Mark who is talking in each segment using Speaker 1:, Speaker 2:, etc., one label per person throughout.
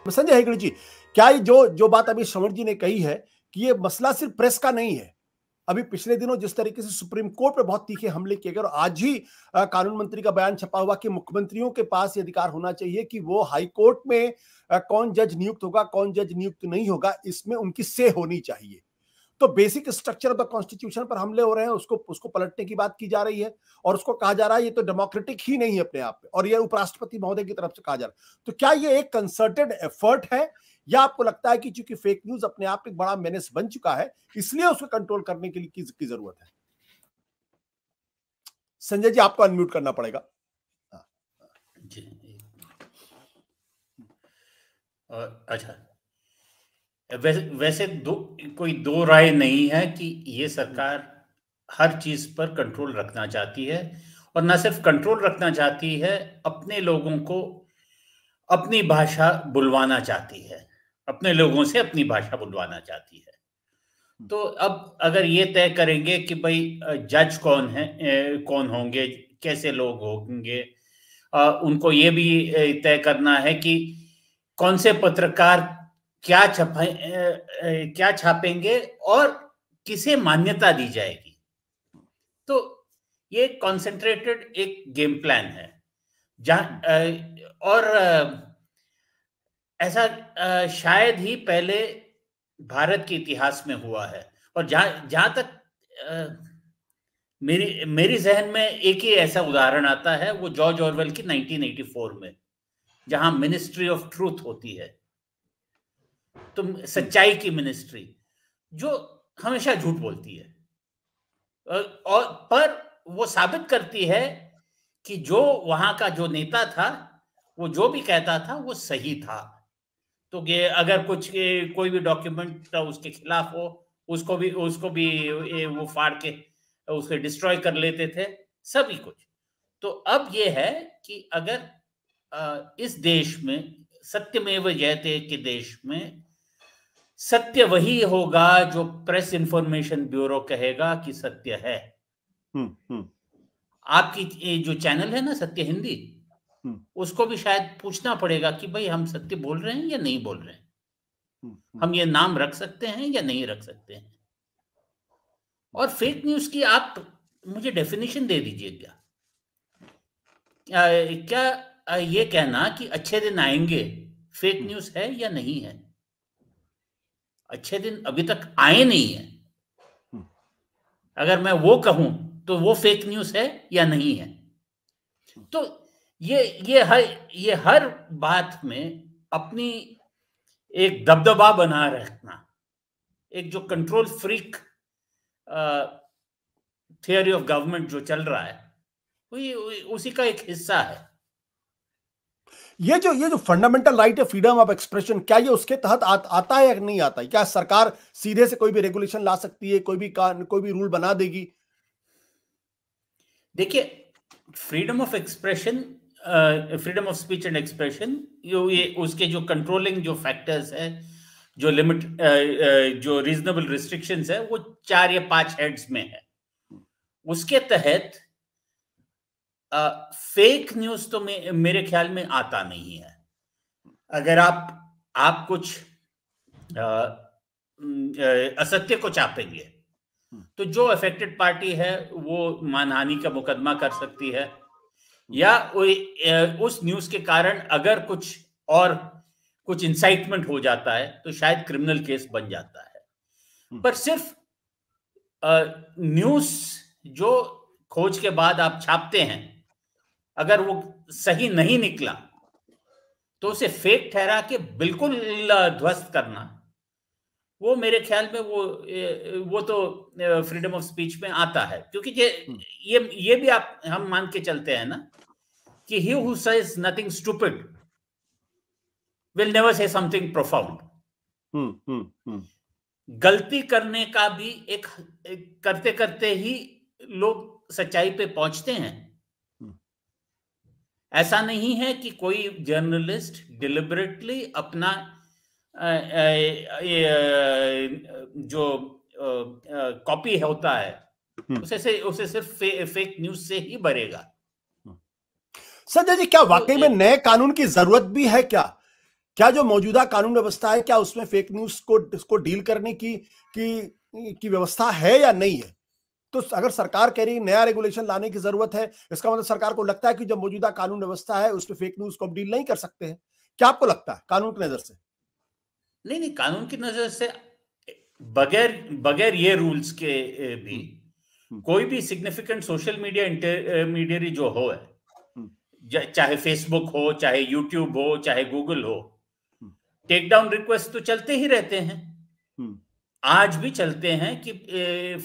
Speaker 1: संजय हेगड़े जी, क्या ये जो बात अभी श्रवण जी ने कही है कि ये मसला सिर्फ प्रेस का नहीं है। अभी पिछले दिनों जिस तरीके से सुप्रीम कोर्ट पे बहुत तीखे हमले किए गए और आज ही कानून मंत्री का बयान छपा हुआ कि मुख्यमंत्रियों के पास ये अधिकार होना चाहिए कि वो हाई कोर्ट में कौन जज नियुक्त होगा, कौन जज नियुक्त नहीं होगा, इसमें उनकी से होनी चाहिए। तो basic structure of the constitution पर हमले हो रहे हैं, उसको पलटने की बात की जा रही है और उसको कहा जा रहा है ये तो डेमोक्रेटिक ही नहीं है अपने आप में, और ये उपराष्ट्रपति महोदय की तरफ से कहा जा रहा है। तो क्या ये एक कंसर्टेड एफर्ट है या आपको लगता है कि चूंकि फेक न्यूज अपने आप एक बड़ा मेनेस बन चुका है इसलिए उसको कंट्रोल करने के लिए की जरूरत है? संजय जी, आपको अनम्यूट करना पड़ेगा।
Speaker 2: जी अच्छा, वैसे कोई दो राय नहीं है कि ये सरकार हर चीज पर कंट्रोल रखना चाहती है, और न सिर्फ कंट्रोल रखना चाहती है, अपने लोगों को अपनी भाषा बुलवाना चाहती है, अपने लोगों से अपनी भाषा बुलवाना चाहती है। तो अब अगर ये तय करेंगे कि भाई जज कौन है, कौन होंगे, कैसे लोग होंगे, उनको ये भी तय करना है कि कौन से पत्रकार क्या छापेंगे और किसे मान्यता दी जाएगी। तो ये कॉन्सेंट्रेटेड एक गेम प्लान है और ऐसा शायद ही पहले भारत के इतिहास में हुआ है। और जहां तक मेरी जहन में एक ही ऐसा उदाहरण आता है, वो जॉर्ज ऑरवेल की 1984 में, जहां मिनिस्ट्री ऑफ ट्रूथ होती है, तो सच्चाई की मिनिस्ट्री, जो हमेशा झूठ बोलती है और पर वो साबित करती है कि जो वहां का जो नेता था वो जो भी कहता था वो सही था। तो ये अगर कोई भी डॉक्यूमेंट उसके खिलाफ हो, उसको भी वो फाड़ के उसे डिस्ट्रॉय कर लेते थे, सभी कुछ। तो अब ये है कि अगर इस देश में सत्यमेव जयते के देश में सत्य वही होगा जो प्रेस इंफॉर्मेशन ब्यूरो कहेगा कि सत्य है। आपकी जो चैनल है ना, सत्य हिंदी, उसको भी शायद पूछना पड़ेगा कि भाई हम सत्य बोल रहे हैं या नहीं बोल रहे हैं, हम ये नाम रख सकते हैं या नहीं रख सकते हैं। और फेक न्यूज की आप मुझे डेफिनेशन दे दीजिए। क्या ये कहना कि अच्छे दिन आएंगे फेक न्यूज है या नहीं है? अच्छे दिन अभी तक आए नहीं है। अगर मैं वो कहूं तो वो फेक न्यूज है या नहीं है? तो ये हर बात में अपनी एक दबदबा बना रखना, एक जो control freak theory of government जो चल रहा है, उसी का एक हिस्सा है।
Speaker 1: ये जो फंडामेंटल राइट है, फ्रीडम ऑफ एक्सप्रेशन, क्या ये उसके तहत आता है या नहीं आता है? क्या सरकार सीधे से कोई भी रेगुलेशन ला सकती है, कोई भी रूल बना देगी?
Speaker 2: देखिए, freedom of expression, freedom of speech and expression, ये उसके जो कंट्रोलिंग जो फैक्टर्स है, जो लिमिट, जो रीजनेबल रिस्ट्रिक्शंस है, वो 4 या 5 हेड्स में है। उसके तहत फेक न्यूज तो मेरे ख्याल में आता नहीं है। अगर आप कुछ असत्य को चापेंगे तो जो अफेक्टेड पार्टी है वो मानहानि का मुकदमा कर सकती है, या उस न्यूज के कारण अगर कुछ इंसाइटमेंट हो जाता है तो शायद क्रिमिनल केस बन जाता है। पर सिर्फ न्यूज जो खोज के बाद आप छापते हैं, अगर वो सही नहीं निकला तो उसे फेक ठहरा के बिल्कुल ध्वस्त करना, वो मेरे ख्याल में वो तो फ्रीडम ऑफ स्पीच में आता है। क्योंकि ये भी हम मान के चलते हैं ना कि he who says nothing stupid will never say something profound। गलती करने का भी एक करते करते ही लोग सच्चाई पे पहुंचते हैं। ऐसा नहीं है कि कोई जर्नलिस्ट डिलिबरेटली अपना जो कॉपी होता है उसे सिर्फ फेक न्यूज से ही भरेगा।
Speaker 1: संजय जी, क्या वाकई में नए कानून की जरूरत भी है क्या? क्या जो मौजूदा कानून व्यवस्था है, क्या उसमें फेक न्यूज को डील करने की व्यवस्था है या नहीं है? तो अगर सरकार कह रही है नया रेगुलेशन लाने की जरूरत है, इसका मतलब सरकार को लगता है कि जो मौजूदा कानून व्यवस्था है उसमें फेक न्यूज को डील नहीं कर सकते हैं। क्या आपको लगता है कानून की नजर से?
Speaker 2: नहीं, कानून की नजर से बगैर बगैर ये रूल्स के भी कोई भी सिग्निफिकेंट सोशल मीडिया इंटरमीडियरी जो हो है, चाहे फेसबुक हो, चाहे यूट्यूब हो, चाहे गूगल हो, टेक डाउन रिक्वेस्ट तो चलते ही रहते हैं। आज भी चलते हैं कि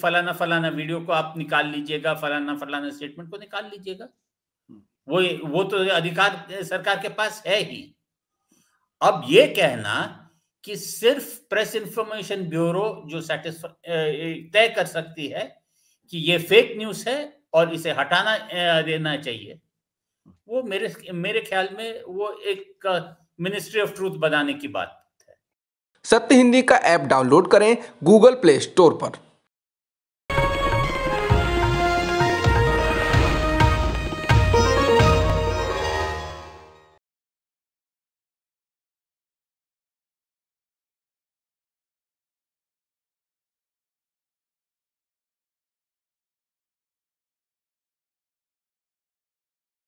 Speaker 2: फलाना फलाना वीडियो को आप निकाल लीजिएगा, फलाना फलाना स्टेटमेंट को निकाल लीजिएगा। वो तो अधिकार सरकार के पास है ही। अब ये कहना कि सिर्फ प्रेस इंफॉर्मेशन ब्यूरो जो तय कर सकती है कि ये फेक न्यूज है और इसे हटाना देना चाहिए, वो मेरे ख्याल में वो एक मिनिस्ट्री ऑफ ट्रूथ बनाने की बात है।
Speaker 3: सत्य हिंदी का ऐप डाउनलोड करें गूगल प्ले स्टोर पर।